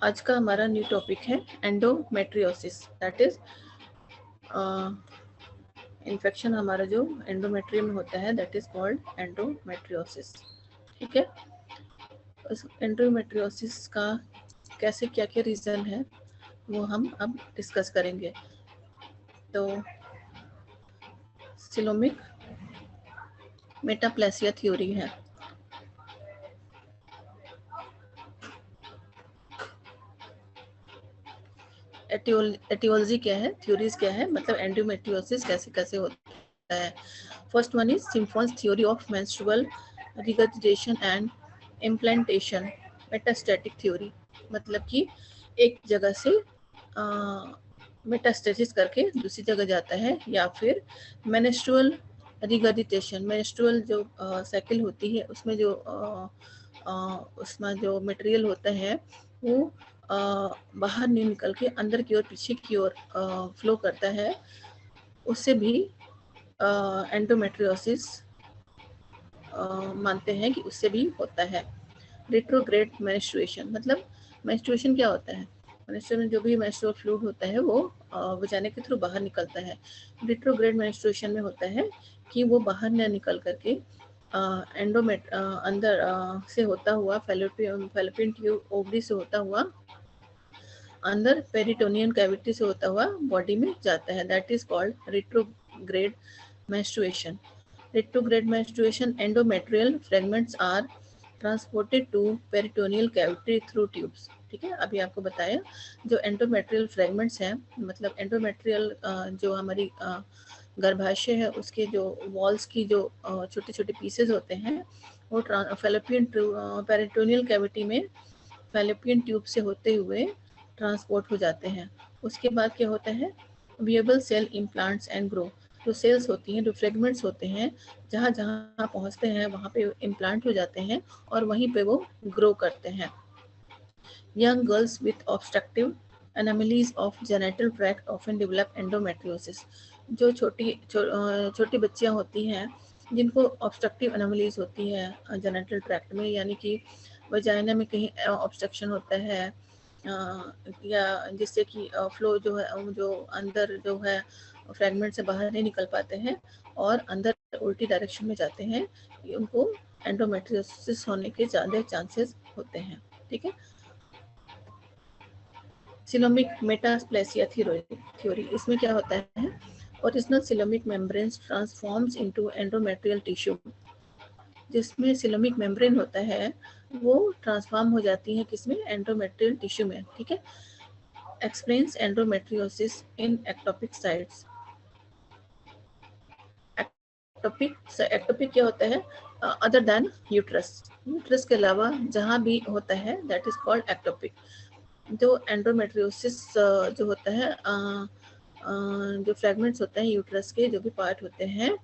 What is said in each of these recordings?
आज का हमारा न्यू टॉपिक है एंडोमेट्रियोसिस, दैट इज इन्फेक्शन हमारा जो एंडोमेट्रियम में होता है, दैट इज कॉल्ड एंडोमेट्रियोसिस। ठीक है, उस एंडोमेट्रियोसिस का कैसे क्या क्या रीज़न है वो हम अब डिस्कस करेंगे। तो सिलोमिक मेटाप्लेसिया थ्योरी है। एटियोलॉजी क्या है, थ्योरीज क्या है, मतलब एंडोमेट्रियोसिस कैसे कैसे होता है। First one is Sampson's theory of menstrual regurgitation and implantation metastatic theory, मतलब कि एक जगह से मेटास्टेसिस करके दूसरी जगह जाता है, या फिर मेंस्ट्रुअल रिगर्जिटेशन, मेंस्ट्रुअल जो साइकिल होती है उसमें जो उसमें जो मटेरियल होता है वो बाहर नहीं निकल के अंदर की ओर पीछे की ओर फ्लो करता है, उससे भी एंडोमेट्रियोसिस मानते हैं कि उससे भी होता है। रेट्रोग्रेड मेंस्ट्रुएशन, मतलब मेंस्ट्रुएशन क्या होता है, मेंस्ट्रुएशन जो भी मेंस्ट्रुअल फ्लूइड होता है वो वजाना के थ्रू बाहर निकलता है। रेट्रोग्रेड मेंस्ट्रुएशन में होता है कि वो बाहर न निकल करके अंदर से होता हुआ फैलोपियन ट्यूब ओवरी से होता हुआ अंदर पेरिटोनियन कैविटी से होता हुआ बॉडी में जाता है, that is called retrograde menstruation. Retrograde menstruation endometrial fragments are transported to peritoneal cavity through tubes. ठीक है, अभी आपको बताया जो एंडोमेट्रियल फ्रेगमेंट्स हैं, मतलब एंडोमेट्रियल जो हमारी गर्भाशय है उसके जो वॉल्स की जो छोटे छोटे पीसेस होते हैं वो फैलोपियन पेरिटोनियल कैविटी में फैलोपियन ट्यूब से होते हुए ट्रांसपोर्ट हो जाते हैं। उसके बाद क्या होता है, विएबल सेल इम्प्लांट्स एंड ग्रो, जो सेल्स होती हैं, जो फ्रेगमेंट्स होते हैं, जहाँ जहाँ पहुँचते हैं वहाँ पे इम्प्लांट हो जाते हैं और वहीं पे वो ग्रो करते हैं। Young girls with obstructive anomalies of genital tract often develop endometriosis, जो छोटी बच्चियाँ होती हैं जिनको ऑब्स्ट्रक्टिव एनोमलीज होती है जेनिटल ट्रैक्ट में, यानी कि वजाइना में कहीं ऑब्स्ट्रक्शन होता है या जिससे कि फ्लो जो है जो अंदर जो है फ्रेगमेंट से बाहर नहीं निकल पाते हैं और अंदर उल्टी डायरेक्शन में जाते हैं, उनको एंडोमेट्रियोसिस होने के ज़्यादा चांसेस होते हैं। ठीक है, सिलोमिक मेटाप्लेसिया थ्योरी, इसमें क्या होता है, original coelomic membrane transforms into endometrial tissue, जिसमें सिलोमिक मेम्ब्रेन होता है वो ट्रांसफॉर्म हो जाती है किसमें, एंडोमेट्रियल टिश्यू में। ठीक है, एक्सप्लेन्स एंडोमेट्रियोसिस इन एक्टोपिक साइट्स। एक्टोपिक क्या होता है, अदर देन यूट्रस, यूट्रस के अलावा जहाँ भी होता है दैट इज कॉल्ड एक्टोपिक। जो एंडोमेट्रियोसिस जो होता है जो फ्रेगमेंट्स होते हैं यूट्रस के, जो भी पार्ट होते हैं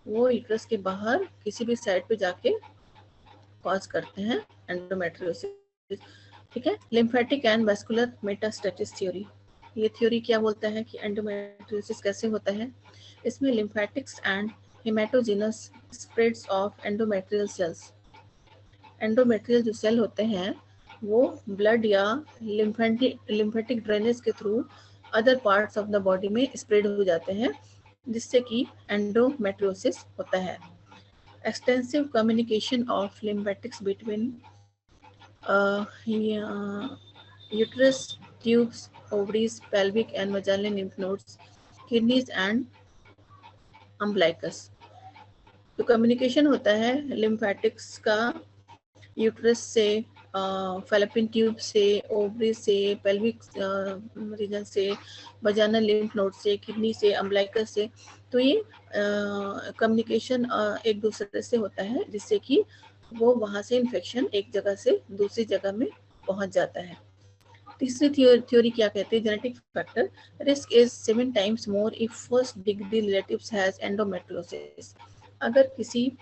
वो यूट्रस के बाहर किसी भी साइड पे जाके कॉज करते हैं एंडोमेट्रियोसिस। ठीक है, lymphatic and vascular metastasis theory, ये थ्योरी क्या बोलता है कि एंडोमेट्रियोसिस कैसे होता है। इसमें lymphatics and hematogenous spreads of endometrial cells, endometrial जो सेल होते हैं वो ब्लड या लिम्फेटिक ड्रेनेज के through other parts of the body में स्प्रेड हो जाते हैं, जिससे कि एंडोमेट्रियोसिस होता है। Extensive communication of lymphatics between uterus, tubes, ovaries, pelvic and vaginal lymph nodes, kidneys and umbilicus। तो कम्युनिकेशन होता है लिम्फेटिक्स का यूट्रस से, फैलोपियन ट्यूब से, ओवरी से, पेल्विक रीजन से, वजाइनल लिम्फ नोड से, किडनी से, अम्बिलिकस से। तो ये कम्युनिकेशन एक दूसरे से होता है, जिससे कि वो वहाँ से इन्फेक्शन एक जगह से दूसरी जगह में पहुँच जाता है। तीसरी थ्योरी क्या कहते हैं, genetic factor, risk is 7 times more if first degree relatives has endometriosis. अगर किसी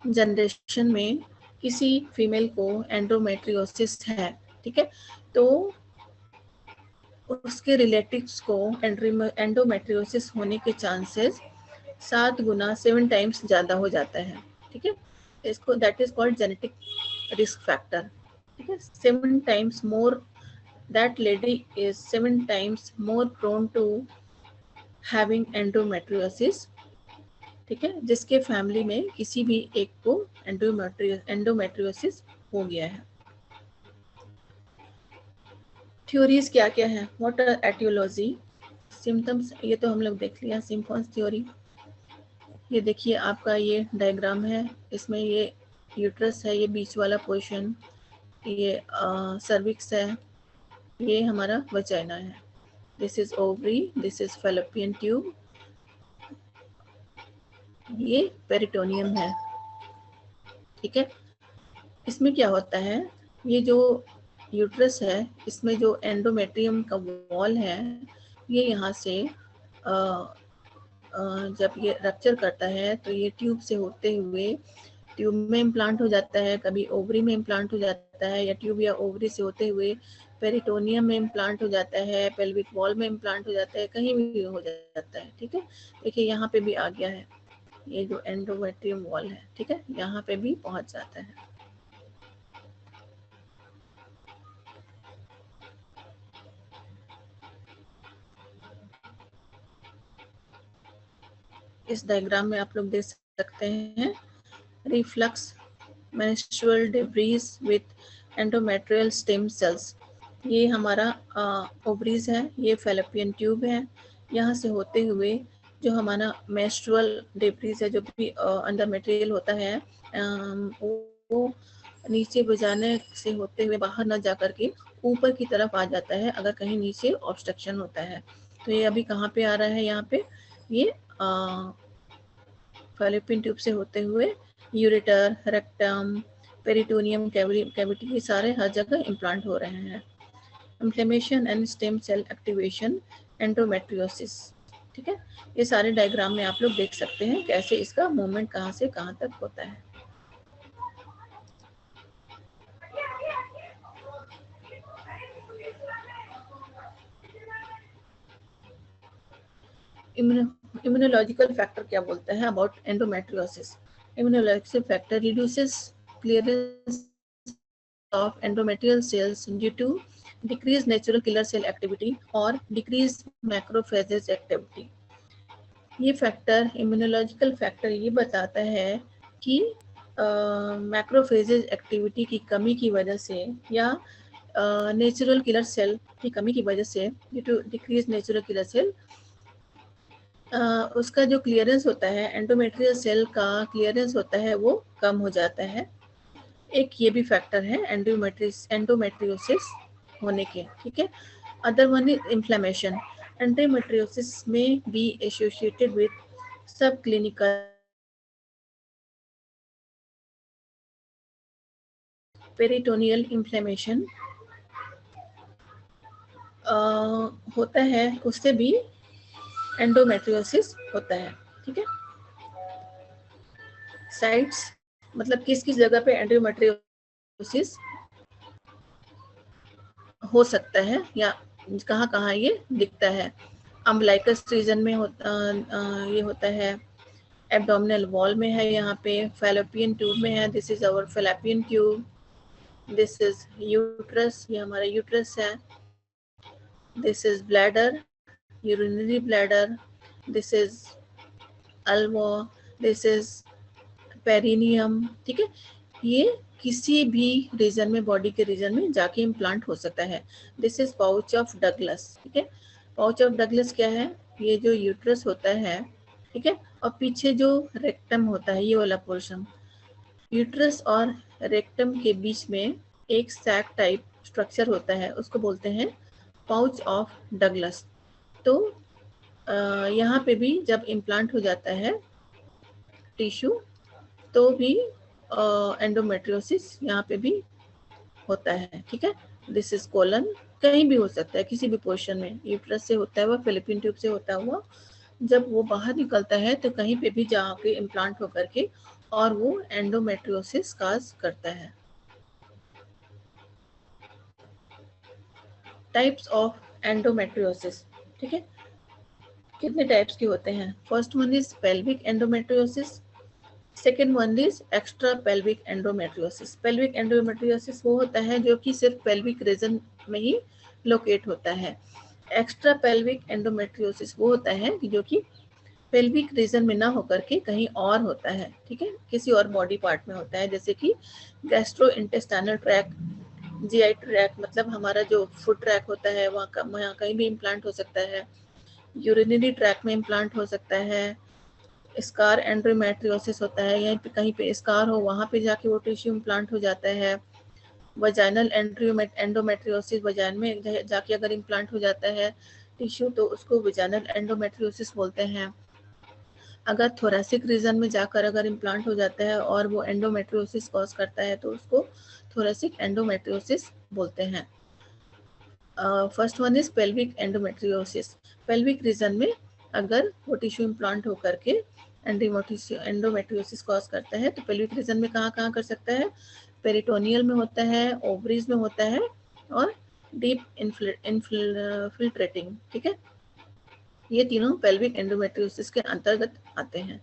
जनरेशन में किसी फीमेल को एंडोमेट्रियोसिस है, ठीक है, तो उसके रिलेटिव्स को एंडोमेट्रियोसिस होने के चांसेस 7 गुना 7 times ज़्यादा हो जाता है। ठीक है, इसको that is called genetic risk factor. ठीक है, 7 times more, that lady is 7 times more prone to having endometriosis, ठीक है, जिसके फैमिली में किसी भी एक को एंडोमेट्रियोसिस हो गया है। थ्योरीज क्या क्या है, व्हाट आर एटियोलॉजी, सिम्टम्स, ये तो हम लोग देख लिया, सिम्पटम्स थ्योरी। ये देखिए आपका ये डायग्राम है, इसमें ये यूट्रस है, ये बीच वाला पोर्शन, ये सर्विक्स है, ये हमारा वजाइना है, this is ovary, this is fallopian tube, ये पेरिटोनियम है, ठीक है। इसमें क्या होता है, ये जो यूट्रस है, इसमें जो एंडोमेट्रियम का वॉल है, ये यहाँ से जब ये रप्चर करता है तो ये ट्यूब से होते हुए ट्यूब में इम्प्लांट हो जाता है, कभी ओवरी में इम्प्लांट हो जाता है, या ट्यूब या ओवरी से होते हुए पेरिटोनियम में इम्प्लांट हो जाता है, पेल्विक वॉल में इम्प्लांट हो जाता है, कहीं भी हो जाता है, ठीक है। देखिए यहाँ पे भी आ गया है, ये जो एंडोमेट्रियम वॉल है, ठीक है, यहाँ पे भी पहुंच जाता है। इस डायग्राम में आप लोग देख सकते हैं, reflux menstrual debris with endometrial stem cells, ये हमारा ओवरीज है, ये फैलोपियन ट्यूब है, यहाँ से होते हुए जो हमारा मेंस्ट्रुअल डिब्रीज है, जो भी अंडर मटेरियल होता है, वो नीचे बजाने से होते हुए बाहर न जा करके ऊपर की तरफ आ जाता है, अगर कहीं नीचे ऑब्स्ट्रक्शन होता है। तो ये अभी कहाँ पे आ रहा है, यहाँ पे ये फैलोपियन ट्यूब से होते हुए यूरेटर, रेक्टम, पेरिटोनियम कैविटी, ये सारे हर जगह इम्प्लांट हो रहे हैं। Inflammation and stem cell activation, endometriosis, ठीक है। ये सारे डायग्राम में आप लोग देख सकते हैं कैसे इसका मूवमेंट कहाँ से कहाँ तक होता है। इम्यूनोलॉजिकल फैक्टर क्या बोलता है about endometriosis, immunological factor reduces clearance of endometrial cells due to decreased natural killer cell activity or decreased macrophages activity। ये फैक्टर, इम्यूनोलॉजिकल फैक्टर, ये बताता है कि मैक्रोफेजेज एक्टिविटी की कमी की वजह से या नेचुरल किलर सेल की कमी की वजह से, due to decrease natural killer cell, उसका जो क्लियरेंस होता है, एंडोमेट्रियल सेल का क्लियरेंस होता है, वो कम हो जाता है। एक ये भी फैक्टर है एंडोमेट्रियोसिस होने के, ठीक है। Other one is inflammation, endometriosis में बी एसोसिएटेड विद सब क्लिनिकल पेरिटोनियल इन्फ्लेमेशन होता है, उससे भी एंडोमेट्रियोसिस होता है, ठीक है। साइट्स मतलब किस किस जगह पे एंडोमेट्रियोसिस हो सकता है या कहाँ कहाँ ये दिखता है। अम्बलाइकस रीजन में ये होता है, एब्डोमिनल वॉल में है, यहाँ पे फैलोपियन ट्यूब में है, this is our fallopian tube, this is uterus, ये हमारा यूट्रस है, this is bladder, urinary bladder, this is vulva, this is perineum, ठीक है। ये किसी भी रीजन में, बॉडी के रीजन में जाके इम्प्लांट हो सकता है। This is pouch of Douglas, ठीक है। पाउच ऑफ डगलस क्या है, ये जो यूट्रस होता है, ठीक है, और पीछे जो रेक्टम होता है, ये वाला पोर्शन, यूट्रस और रेक्टम के बीच में एक सैक टाइप स्ट्रक्चर होता है, उसको बोलते हैं पाउच ऑफ डगलस। तो यहाँ पे भी जब इम्प्लांट हो जाता है टिश्यू, तो भी एंडोमेट्रियोसिस यहाँ पे भी होता है, ठीक है। दिस इज कोलन, कहीं भी हो सकता है, किसी भी पोर्शन में, यूट्रस से होता हुआ, फैलोपियन ट्यूब से होता हुआ, जब वो बाहर निकलता है तो कहीं पे भी जाके इम्प्लांट होकर के और वो एंडोमेट्रियोसिस काज करता है। टाइप्स ऑफ एंडोमेट्रियोसिस, ठीक है, कितने टाइप्स के होते हैं। First one is pelvic endometriosis, second one is extra pelvic endometriosis. Pelvic endometriosis वो होता है जो कि सिर्फ पेल्विक रीजन में ही लोकेट होता है। एक्स्ट्रा पेल्विक एंडोमेट्रियोसिस वो होता है जो कि पेल्विक रीजन में ना होकर के कहीं और होता है, ठीक है, किसी और बॉडी पार्ट में होता है, जैसे कि gastro intestinal tract, GI tract, मतलब हमारा जो फूड ट्रैक होता है वहाँ कहीं भी इम्प्लांट हो सकता है, यूरिनरी ट्रैक में इम्प्लांट हो सकता है, स्कार एंडोमेट्रियोसिस होता है, यहीं पे कहीं पे स्कार हो वहाँ पे जाके वो टिश्यू इम्प्लांट हो जाता है। वजाइनल एंडोमेट्रियोसिस, वजाइन में जाके अगर इम्प्लांट हो जाता है टिश्यू तो उसको वजाइनल एंडोमेट्रियोसिस बोलते हैं। अगर थोरेसिक रीजन में जाकर अगर इम्प्लांट हो जाता है और वो एंडोमेट्रियोसिस कॉज करता है तो उसको थोरेसिक एंडोमेट्रियोसिस बोलते हैं। First one is pelvic endometriosis. Pelvic region में अगर वो टिश्यू इम्प्लांट होकर के एंडोमेट्रियोसिस कॉज करता है तो पेल्विक रीजन में कहाँ कहाँ कर सकता है, पेरिटोनियल में होता है, ओवरीज में होता है और डीप इन्फिल्ट्रेटिंग, ठीक है, ये तीनों पेल्विक एंडोमेट्रियोसिस के अंतर्गत आते हैं।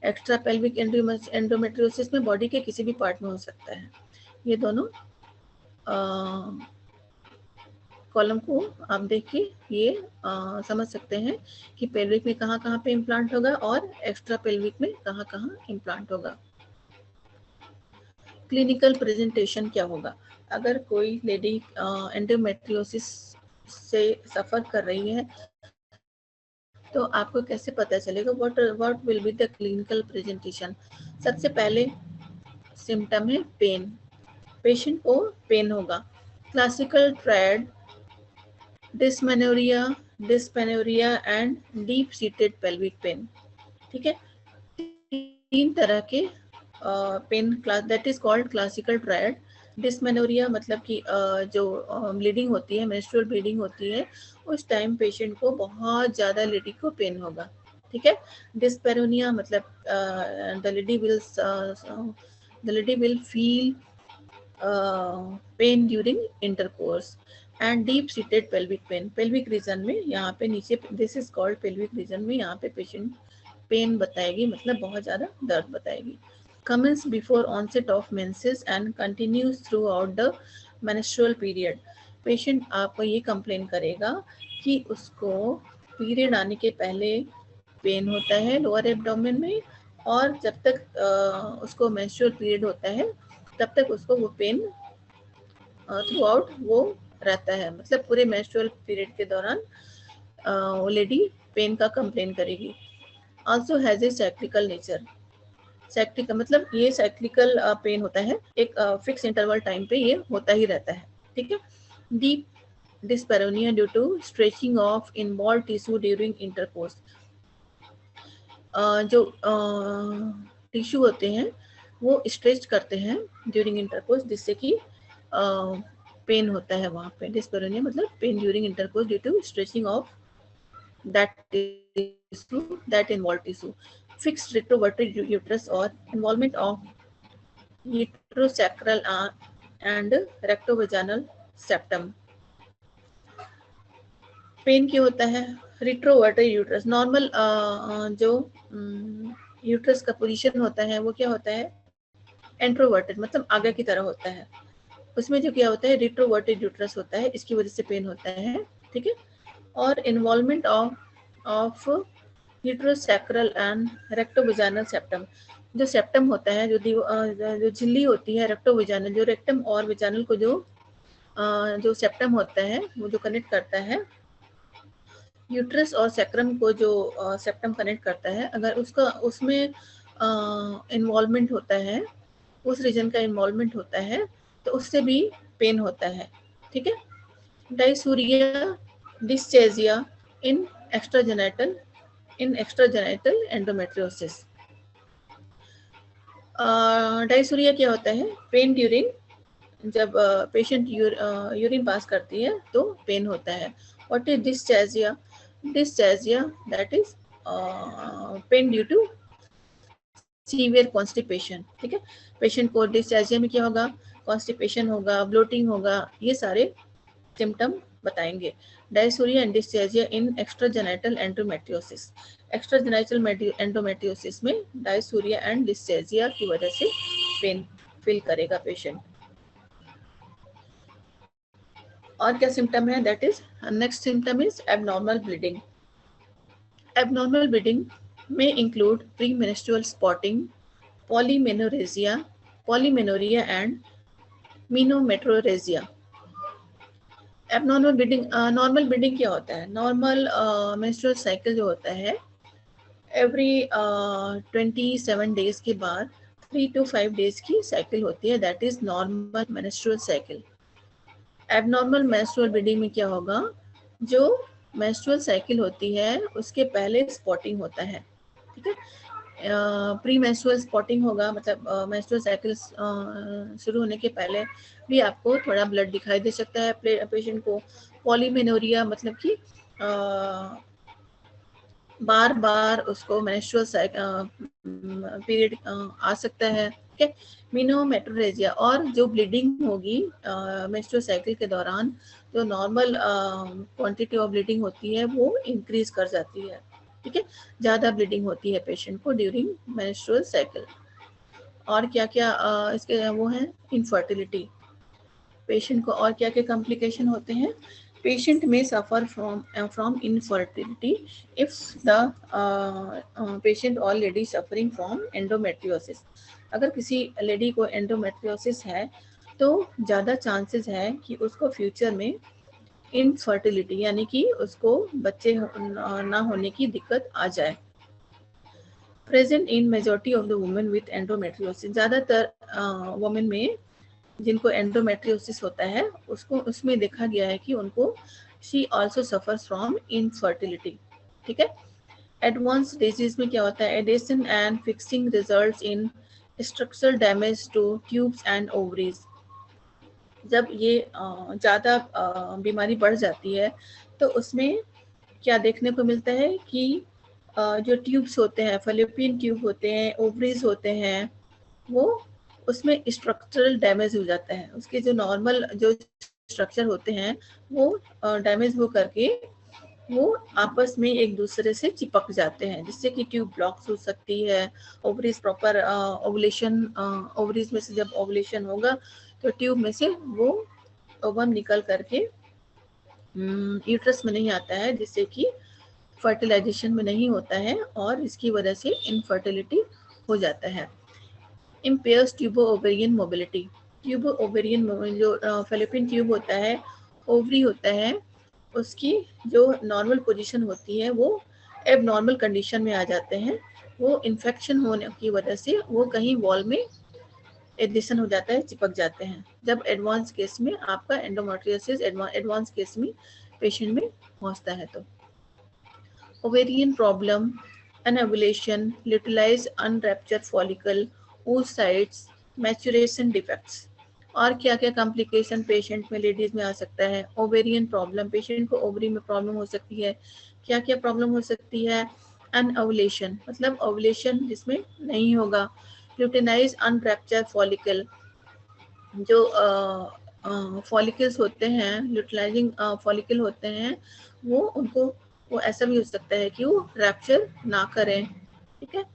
एक्स्ट्रा पेल्विक एंडोमेट्रियोसिस में बॉडी के किसी भी पार्ट में हो सकता है। ये दोनों कॉलम को आप देखिए ये समझ सकते हैं कि पेल्विक में कहाँ कहाँ पे इम्प्लांट होगा और एक्स्ट्रा पेल्विक में कहाँ कहाँ इम्प्लांट होगा। क्लिनिकल प्रेजेंटेशन क्या होगा? अगर कोई लेडी एंडोमेट्रियोसिस से सफ़र कर रही है तो आपको कैसे पता चलेगा what will be the clinical presentation? सबसे पहले सिम्टम है पेन, पेशेंट को पेन होगा। Classical triad, dysmenorrhea and deep seated pelvic pain, ठीक है, तीन तरह के pain class, that is called classical triad. Dysmenorrhea मतलब कि जो ब्लीडिंग होती है, मेंस्ट्रुअल ब्लीडिंग होती है, उस टाइम पेशेंट को बहुत ज़्यादा लेडी को पेन होगा, ठीक है। डिस्पेरोनिया मतलब the lady will feel pain during intercourse. And deep seated pelvic pen, pelvic region में यहाँ पे नीचे, this is called pelvic region में यहाँ पे पेशेंट पेन बताएगी, मतलब बहुत ज़्यादा दर्द बताएगी। Commences before onset of menses and continues throughout the menstrual period. Patient आपको ये कंप्लेन करेगा कि उसको पीरियड आने के पहले पेन होता है लोअर एब्डोमेन में, और जब तक उसको मेंस्ट्रुअल पीरियड होता है तब तक उसको वो पेन थ्रू आउट वो रहता है, मतलब पूरे मेंस्ट्रुअल पीरियड के दौरान वो लेडी पेन का कंप्लेन करेगी। Also has a cyclical nature, cyclical मतलब ये साइक्लिकल पेन होता है, एक फिक्स इंटरवल टाइम पे ये होता ही रहता है, ठीक है। Deep dyspareunia due to stretching of involve tissue during intercourse, जो टिश्यू होते हैं वो स्ट्रेच करते हैं ड्यूरिंग इंटरकोर्स, जिससे कि पेन होता है वहाँ पे। डिस्पेरोनिया मतलब pain during intercourse due to stretching of that tissue that involve tissue. Fixed retrovertebral uterus or involvement of uterosacral and rectovaginal septum। पेन क्यों होता है? रिट्रोवर्टेड यूट्रस, नॉर्मल जो यूट्रस का पोजीशन होता है वो क्या होता है, एंट्रोवर्टेड मतलब आगे की तरह होता है, उसमें जो क्या होता है रिट्रोवर्टेड यूट्रस होता है, इसकी वजह से पेन होता है, ठीक है। और involvement of uterosacral and rectovaginal septum, जो सेप्टम होता है, जो झिल्ली होती है रेक्टोवेजाइनल, जो रेक्टम और वेजाइनल को जो सेप्टम होता है वो जो कनेक्ट करता है यूट्रस और सैक्रम को, जो सेप्टम कनेक्ट करता है, अगर उसका उसमें इन्वॉल्वमेंट होता है, उस रीजन का इन्वॉल्वमेंट होता है तो उससे भी पेन होता है, ठीक है। डायसूरिया डिस्चेजिया इन एक्स्ट्राजेनाइटल एंडोमेट्रियोसिस। डायसूरिया क्या होता है? पेन ड्यूरिंग, जब पेशेंट यूरिन पास करती है तो पेन होता है। What is dyschezia? Dyschezia that is pain due to severe constipation, ठीक है। पेशेंट को डिस्चेजिया में क्या होगा? कॉन्स्टिपेशन होगा, ब्लोटिंग होगा, ये सारे सिम्टम बताएंगे। डायसूरिया एंड डिस्चेजिया इन एक्स्ट्राजेनाइटल एंडोमेट्रियोसिस। एक्स्ट्राजेनाइटल एंडोमेट्रियोसिस में डायसूरिया एंड डिस्चेजिया की वजह से पेन फील करेगा पेशेंट। और क्या सिम्टम है, that is next symptom is abnormal bleeding. Abnormal bleeding में include premenstrual spotting, polymenorrhea and menometrorrhagia. Abnormal bleeding, normal bleeding क्या होता है? नॉर्मल मेंस्ट्रुअल साइकिल जो होता है एवरी 27 डेज के बाद 3 to 5 डेज की साइकिल होती है, that is normal menstrual cycle. Abnormal menstrual bleeding में क्या होगा, जो मेंस्ट्रुअल साइकिल होती है उसके पहले स्पॉटिंग होता है, ठीक है। प्री मेंस्ट्रुअल स्पॉटिंग होगा, मतलब मेंस्ट्रुअल साइकिल शुरू होने के पहले भी आपको थोड़ा ब्लड दिखाई दे सकता है पेशेंट को। पॉलीमेनोरिया मतलब कि बार बार उसको मेंस्ट्रुअल पीरियड आ सकता है, ठीक है। मीनोमेट्रोरेजिया, और जो ब्लीडिंग होगी मेंस्ट्रुअल साइकिल के दौरान, जो नॉर्मल क्वांटिटी ऑफ ब्लीडिंग होती है वो इंक्रीज कर जाती है, ठीक है। ज़्यादा ब्लीडिंग होती है पेशेंट को ड्यूरिंग मेंस्ट्रुअल साइकिल। और क्या क्या इसके वो हैं, इनफर्टिलिटी। पेशेंट को और क्या क्या कॉम्प्लिकेशन होते हैं? Patient may suffer from infertility if the patient already suffering from endometriosis. अगर किसी लेडी को एंडोमेट्रियोसिस है तो ज़्यादा चांसेस है कि उसको फ्यूचर में इनफर्टिलिटी यानी कि उसको बच्चे ना होने की दिक्कत आ जाए। Present in majority of the women with endometriosis, ज़्यादातर वुमेन में जिनको एंडोमेट्रियोसिस होता है उसको उसमें देखा गया है कि उनको she also suffers from infertility, ठीक है। एडवांस डिजीज में क्या होता है? Adhesion and fixing results in structural damage two tubes and ovaries. जब ये ज़्यादा बीमारी बढ़ जाती है तो उसमें क्या देखने को मिलता है कि जो ट्यूब्स होते हैं, फैलोपियन ट्यूब होते हैं, ओवरीज होते हैं, वो उसमें स्ट्रक्चरल डैमेज हो जाता है। उसके जो नॉर्मल जो स्ट्रक्चर होते हैं वो डैमेज हो करके वो आपस में एक दूसरे से चिपक जाते हैं, जिससे कि ट्यूब ब्लॉक्स हो सकती है। ओवरीज प्रॉपर ओवुलेशन, ओवरीज में से जब ओवुलेशन होगा तो ट्यूब में से वो ओवम निकल करके यूट्रस में नहीं आता है, जिससे कि फर्टिलाइजेशन में नहीं होता है और इसकी वजह से इनफर्टिलिटी हो जाता है। impairs ट्यूबो-ओवेरियन mobility. ट्यूबो-ओवेरियन जो फैलोपियन ट्यूब होता है, ओवरी होता है, उसकी जो नॉर्मल पोजीशन होती है वो एबनॉर्मल कंडीशन में आ जाते हैं। वो इन्फेक्शन होने की वजह से वो कहीं वॉल में एडिशन हो जाता है, चिपक जाते हैं। जब एडवांस केस में आपका एंडोमेट्रियोसिस एडवांस केस में पेशेंट में पहुंचता है तो ovarian problem, anovulation, luteinized unruptured follicle, oocytes, maturation defects. और क्या क्या कॉम्प्लिकेशन पेशेंट में लेडीज में आ सकता है? ओवेरियन प्रॉब्लम, पेशेंट को ओवरी में प्रॉब्लम हो सकती है। क्या क्या प्रॉब्लम हो सकती है? अनओवुलेशन मतलब ओवुलेशन जिसमें नहीं होगा। ल्यूटिनाइज अनरैप्चर फॉलिकल, जो फॉलिकल्स होते हैं, ल्यूटिलाइजिंग फॉलिकल होते हैं, वो उनको वो ऐसा भी हो सकता है कि वो रैप्चर ना करें, ठीक है।